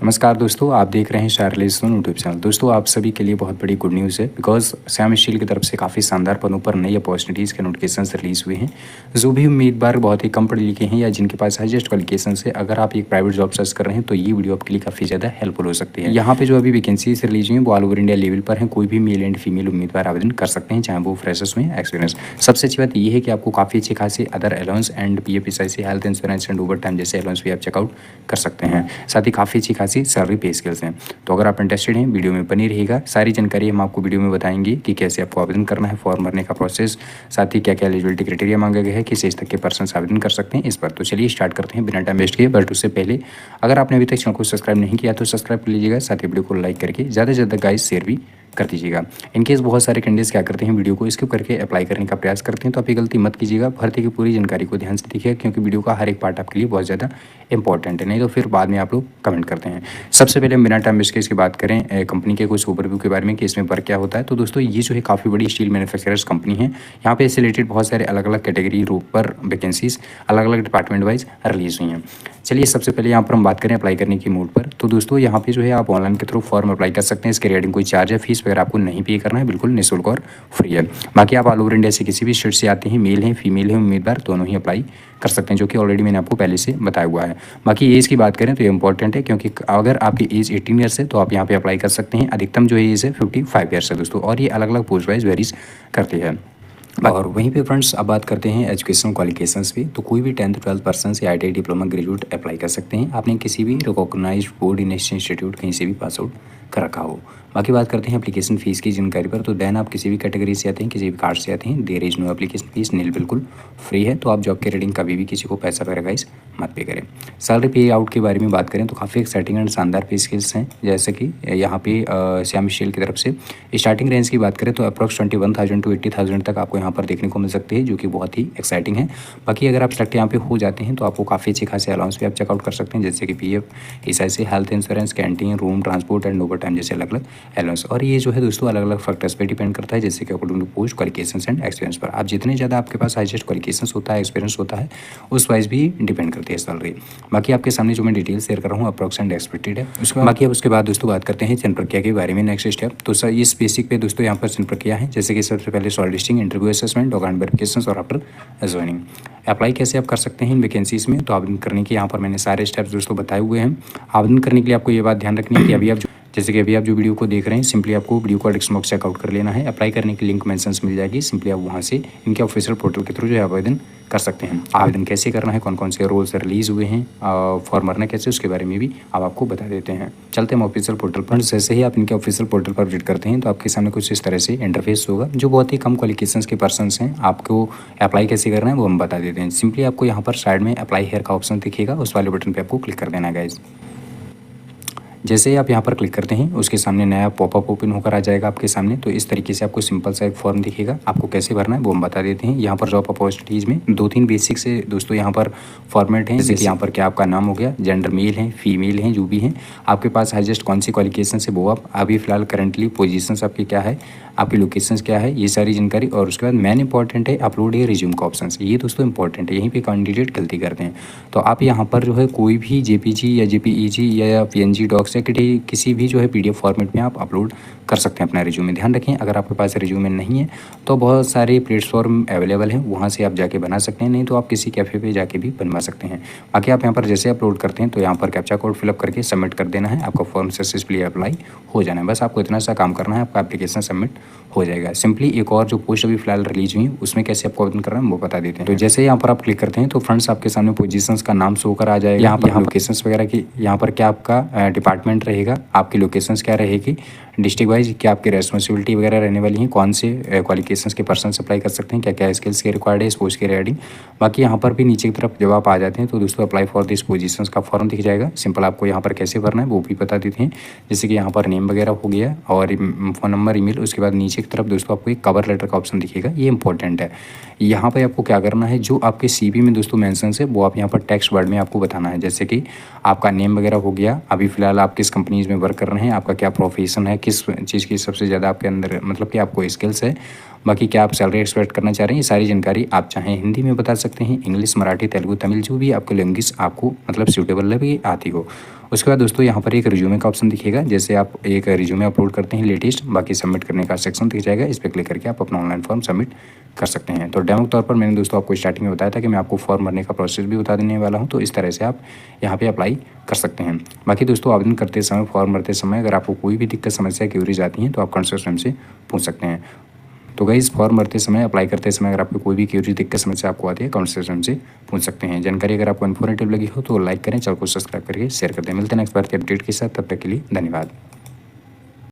नमस्कार दोस्तों, आप देख रहे हैं शार्लिस यूट्यूब चैनल। दोस्तों, आप सभी के लिए बहुत बड़ी गुड न्यूज़ है बिकॉज श्याम स्टील की तरफ से काफ़ी शानदार पदों पर नई अपॉर्चुनिटीज़ के नोटिफिकेशन रिलीज़ हुए हैं। जो भी उम्मीदवार बहुत ही कम पढ़े लिखे हैं या जिनके पास हाईएस्ट क्वालिफिकेशन है, अगर आप एक प्राइवेट जॉब सर्च कर रहे हैं तो ये वीडियो आपके लिए काफ़ी ज़्यादा हेल्पफुल हो सकती है। यहाँ पे जो अभी वैकेंसीज रिलीज हुई है वो ऑल ओवर इंडिया लेवल पर हैं। कोई भी मेल एंड फीमेल उम्मीदवार आवेदन कर सकते हैं, चाहे वो फ्रेशर्स में एक्सपीरियंस। सबसे अच्छी बात ये है कि आपको काफ़ी अच्छी खासी other allowance and PF SIC health insurance and over time जैसे अलाउंस भी आप चेकआउट कर सकते हैं। साथ ही काफ़ी अच्छी खासी सैलरी पे स्केल्स हैं। तो अगर आप इंटरेस्टेड हैं, वीडियो में बनी रहेगा। सारी जानकारी हम आपको वीडियो में बताएंगे कि कैसे आपको आवेदन करना है, फॉर्म भरने का प्रोसेस, साथ ही क्या क्या एलिजिबिलिटी क्राइटेरिया मांगा गया है, किस एज तक के पर्सन आवेदन कर सकते हैं इस पर। तो चलिए स्टार्ट करते हैं बिना टाइम वेस्ट किए। बट उससे पहले अगर आपने अभी तक चैनल को सब्सक्राइब नहीं किया तो सब्सक्राइब कर लीजिएगा, साथ ही वीडियो को लाइक करके ज़्यादा से ज़्यादा गाइस शेयर भी कर दीजिएगा। इनकेस बहुत सारे कैंडिडेट्स क्या करते हैं, वीडियो को स्किप करके अप्लाई करने का प्रयास करते हैं, तो आप ये गलती मत कीजिएगा। भर्ती की पूरी जानकारी को ध्यान से देखिएगा क्योंकि वीडियो का हर एक पार्ट आपके लिए बहुत ज़्यादा इंपॉर्टेंट है, नहीं तो फिर बाद में आप लोग कमेंट करते हैं। सबसे पहले बिना टाइम वेस्ट के इसकी बात करें कंपनी के कुछ ओवरव्यू के बारे में कि इसमें वर्क क्या होता है। तो दोस्तों, ये जो है काफ़ी बड़ी स्टील मैन्युफैक्चरर्स कंपनी है। यहाँ पे इससे रिलेटेड बहुत सारे अलग अलग कैटेगरी रूप पर वैकेंसीज अलग अलग डिपार्टमेंट वाइज रिलीज हुई हैं। चलिए सबसे पहले यहाँ पर हम बात करें अप्लाई करने की मोड पर। तो दोस्तों, यहाँ पे जो है आप ऑनलाइन के थ्रू फॉर्म अप्लाई कर सकते हैं। इसके रिगार्डिंग कोई चार्ज है, फीस वगैरह आपको नहीं पे करना है, बिल्कुल निःशुल्क और फ्री है। बाकी आप ऑल ओवर इंडिया से किसी भी स्टेट से आते हैं, मेल हैं फीमेल हैं उम्मीदवार, दोनों ही अप्लाई कर सकते हैं, जो कि ऑलरेडी मैंने आपको पहले से बताया हुआ है। बाकी एज की बात करें तो ये इंपॉर्टेंट है क्योंकि अगर आपकी एज 18 ईयर्स है तो आप यहाँ पे अप्लाई कर सकते हैं। अधिकतम जो एज है 55 ईयर्स है दोस्तों, और ये अलग अलग पोस्ट वाइज वेरीज करती है। और वहीं पे फ्रेंड्स अब बात करते हैं एजुकेशनल क्वालिफिकेशंस पे। तो कोई भी 10th 12th पर्सन या ITI डिप्लोमा ग्रेजुएट अप्लाई कर सकते हैं। आपने किसी भी रिकॉग्नाइज्ड बोर्ड इंस्टीट्यूट कहीं से भी पास आउट कर रखा हो। बाकी बात करते हैं एप्लीकेशन फ़ीस की जानकारी पर। तो देन आप किसी भी कैटेगरी से आते हैं, किसी भी कार्ड से आते हैं, there is no application fees, nil बिल्कुल फ्री है। तो आप जॉब के रेटिंग कभी भी किसी को पैसा वगैरह गाइस मत पे करें। सैलरी पे आउट के बारे में बात करें तो काफ़ी एक्साइटिंग एंड शानदार पे स्केल्स हैं। जैसे कि यहाँ पे श्याम स्टील की तरफ से स्टार्टिंग रेंज की बात करें तो अप्रॉक्स 21,000 to 80,000 तक आपको यहाँ पर देखने को मिल सकती है, जो कि बहुत ही एक्साइटिंग है। बाकी अगर आप सेलेक्ट यहाँ पे हो जाते हैं तो आपको काफ़ी अच्छी खासी अलाउंस भी आप चेकआउट कर सकते हैं, जैसे कि PF SIC health insurance, canteen, room, transport and over time जैसे अलग अलग अलाउंस। और ये जो है दोस्तों अलग अलग फैक्टर्स पे डिपेंड करता है, जैसे कि according to post qualifications and experience पर। आप जितने ज़्यादा आपके पास हाईएस्ट क्वालिफिकेशंस होता है, एक्सपीरियंस होता है, उस वाइज भी डिपेंड करती है सैलरी। बाकी आपके सामने जो मैं डिटेल शेयर कर रहा हूँ अप्रॉक्स एंड एक्सपेक्टेड है। उसके बाद दोस्तों बात करते हैं चयन प्रक्रिया के बारे में। नेक्स्ट स्टेप तो सर इस बेसिक पे दोस्तों यहाँ पर चयन प्रक्रिया है, जैसे कि सबसे पहले short listing, interview assessment, document verification और आफ्टर ज्वाइनिंग। अप्लाई कैसे आप कर सकते हैं इन वैकेंसीज में, तो आवेदन करने के यहाँ पर मैंने सारे स्टेप्स दोस्तों बताए हुए हैं। आवेदन करने के लिए आपको ये बात ध्यान रखनी है कि अभी आप जो वीडियो को देख रहे हैं, सिंपली आपको वीडियो को डिस्क्रिप्शन बॉक्स चेकआउट कर लेना है। अप्लाई करने की लिंक मेंशंस मिल जाएगी, सिंपली आप वहाँ से इनके ऑफिशियल पोर्टल के थ्रू जो है आवेदन कर सकते हैं। आवेदन कैसे करना है, कौन कौन से रोल्स रिलीज हुए हैं, फॉर्म भरना कैसे, उसके बारे में भी आप आपको बता देते हैं। चलते हैं ऑफिशियल पोर्टल पर। जैसे ही आप इनके ऑफिशियल पोर्टल पर विजिट करते हैं तो आपके सामने कुछ इस तरह से इंटरफेस होगा। जो बहुत ही कम क्वालिफिकेशंस के पर्सन्स हैं, आपको अप्लाई कैसे करना है वो हम बता देते हैं। सिंपली आपको यहाँ पर साइड में अप्लाई हेयर का ऑप्शन दिखेगा, उस वाले बटन पर आपको क्लिक कर देना है गाइज। जैसे ही आप यहाँ पर क्लिक करते हैं उसके सामने नया पॉपअप ओपन होकर आ जाएगा आपके सामने। तो इस तरीके से आपको सिंपल सा एक फॉर्म दिखेगा, आपको कैसे भरना है वो हम बता देते हैं। यहाँ पर जॉब अपॉर्चुनिटीज़ में 2-3 बेसिक से दोस्तों यहाँ पर फॉर्मेट हैं, जैसे कि यहाँ पर क्या आपका नाम हो गया, जेंडर मेल है फीमेल हैं, जो भी हैं, आपके पास हाईएस्ट कौन सी क्वालिफिकेशन है वो आप अभी फिलहाल करंटली पोजीशंस आपकी क्या है, आपकी लोकेशंस क्या है, ये सारी जानकारी। और उसके बाद मेन इंपॉर्टेंट है अपलोड ये रिज्यूम का ऑप्शन। ये दोस्तों इंपॉर्टेंट है, यहीं पे कैंडिडेट गलती करते हैं। तो आप यहाँ पर जो है कोई भी JPG या JPEG या PNG डॉक्स या किसी भी जो है PDF फॉर्मेट में आप अपलोड कर सकते हैं अपना रिज्यूमे। ध्यान रखें अगर आपके पास रिज्यूमे नहीं है तो बहुत सारे प्लेटफॉर्म अवेलेबल हैं, वहाँ से आप जाके बना सकते हैं, नहीं तो आप किसी कैफ़े पे जाके भी बनवा सकते हैं। बाकी आप यहाँ पर जैसे अपलोड करते हैं तो यहाँ पर कैप्चा कोड फिलअप करके सबमिट कर देना है, आपका फॉर्म सक्सेसफुली अप्लाई हो जाना है। बस आपको इतना सा काम करना है, आपका एप्लीकेशन सबमिट हो जाएगा। सिंपली एक और जो पोस्ट अभी फिलहाल रिलीज हुई उसमें कैसे आपको आवेदन करना है वो बता देते हैं। तो जैसे यहाँ पर आप क्लिक करते हैं तो फ्रेंड्स आपके सामने पोजीशंस का नाम शो कर आ जाएगा। यहाँ पर लोकेशंस वगैरह की, यहाँ पर क्या आपका डिपार्टमेंट रहेगा, आपकी लोकेशंस क्या रहेगी, डिस्ट्रिक्ट वाइज क्या आपकी रेस्पॉन्सिबिलिटी वगैरह रहने वाली हैं, कौन से क्वालिफिकेशंस के पर्सन अप्लाई कर सकते हैं, क्या क्या स्किल्स के रिक्वायर्ड है इस पोस्ट के रिगार्डिंग। बाकी यहाँ पर भी नीचे की तरफ जब आप आ जाते हैं तो दोस्तों अप्लाई फॉर दिस पोजीशंस का फॉर्म दिख जाएगा। सिंपल आपको यहाँ पर कैसे भरना है वो भी बता देते हैं, जैसे कि यहाँ पर नेम वगैरह हो गया और फ़ोन नंबर, ईमेल। उसके बाद नीचे की तरफ दोस्तों आपको एक कवर लेटर का ऑप्शन दिखेगा, ये इंपॉर्टेंट है। यहाँ पर आपको क्या करना है, जो आपके CV में दोस्तों मेंशन है वो आप यहाँ पर टेक्स्ट वर्ड में आपको बताना है, जैसे कि आपका नेम वगैरह हो गया, अभी फिलहाल आप किस कंपनीज में वर्क कर रहे हैं, आपका क्या प्रोफेशन है, किस चीज़ की सबसे ज़्यादा आपके अंदर मतलब कि आपको स्किल्स है, बाकी क्या आप सैलरी एक्सपेक्ट करना चाह रहे हैं, ये सारी जानकारी आप चाहें हिंदी में बता सकते हैं, इंग्लिश, मराठी, तेलुगु, तमिल, जो भी आपको लैंग्वेज आपको मतलब सूटेबल लगे आती हो। उसके बाद दोस्तों यहाँ पर एक रिज्यूमे का ऑप्शन दिखेगा। जैसे आप एक रिज्यूमे अपलोड करते हैं लेटेस्ट, बाकी सबमिट करने का सेक्शन दिख जाएगा। इस पर क्लिक करके आप अपना ऑनलाइन फॉर्म सबमिट कर सकते हैं। तो डेमो के तौर पर मैंने दोस्तों आपको स्टार्टिंग में बताया था कि मैं आपको फॉर्म भरने का प्रोसेस भी बता देने वाला हूँ, तो इस तरह से आप यहाँ पे अप्लाई कर सकते हैं। बाकी दोस्तों आवेदन करते समय, फॉर्म भरते समय अगर आपको कोई भी दिक्कत, समस्या, क्यूरीज आती हैं तो आप कंसल्ट हमसे पूछ सकते हैं। तो गाइस फॉर्म भरते समय, अप्लाई करते समय अगर आपको कोई भी क्यूरी, दिक्कत, समस्या आपको आती है, कमेंट हमसे पूछ सकते हैं। जानकारी अगर आपको इन्फॉर्मेटिव लगी हो तो लाइक करें, चैनल को सब्सक्राइब करके शेयर कर दें। मिलते हैं नेक्स्ट बार के अपडेट के साथ, तब तक के लिए धन्यवाद।